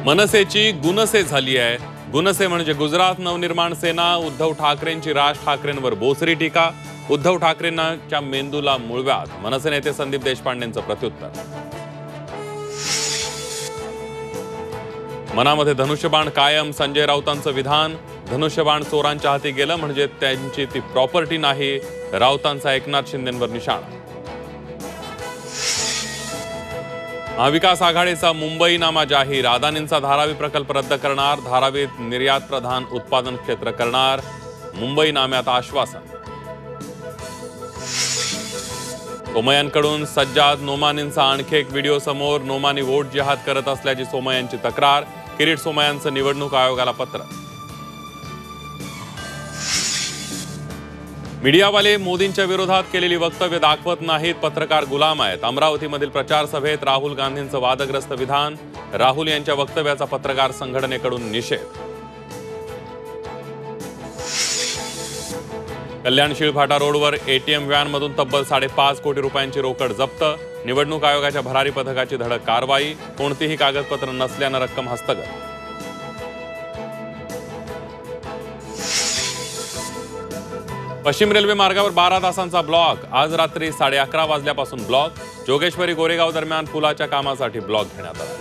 मनसेची गुणसे झाली आहे। गुणसे म्हणजे गुजरात नवनिर्माण सेना। उद्धव ठाकरेंची राज ठाकरेंवर बोसरी टीका। उद्धव ठाकरेंच्या मेंदूला मूळव्याध। मनसे नेते संदीप देशपांडेंचं प्रत्युत्तर। मनामध्ये धनुष्यबाण कायम। संजय राऊतांचं विधान। धनुष्यबाण चोरांच्या हाती गेलं म्हणजे त्यांची ती प्रॉपर्टी नाही। राऊतांचा एकनाथ शिंदेंवर निशाणा। महाविकास आघाडीचा मुंबईनामा जाहीर। अदानींचा धारावी प्रकल्प रद्द करणार। धारावीत निर्यात प्रधान उत्पादन क्षेत्र करणार। मुंबईनाम्यात आश्वासन। सोमय्यांकडून सज्जाद नोमानींचा आणखी एक व्हिडिओ समोर। नोमानी वोट जिहाद करत असल्याची सोमय्यांची तक्रार। किरीट सोमय्यांचं निवडणूक आयोगाला पत्र। मीडियावाले मोदींच्या विरोधात केलेली वक्तव्य दाखवत नाहीत। पत्रकार गुलाम आहेत। अमरावतीमधील प्रचार सभेत राहुल गांधींचं वादग्रस्त विधान। राहुल यांच्या वक्तव्याचा पत्रकार संघटनेकडून निषेध। कल्याण शिळफाटा रोडवर एटीएम व्हॅनमधून तब्बल 5.5 कोटी रुपयांची रोकड जप्त। निवडणूक आयोगाच्या भरारी पथकाची धडक कारवाई। कोणतीही कागदपत्र नसल्यानं रक्कम हस्तगत। पश्चिम रेल्वे मार्गावर 12 तासांचा ब्लॉक। आज रात्री 11:30 वाजल्यापासून ब्लॉक। जोगेश्वरी गोरेगाव दरम्यान पुलाच्या कामासाठी ब्लॉक घेण्यात आला।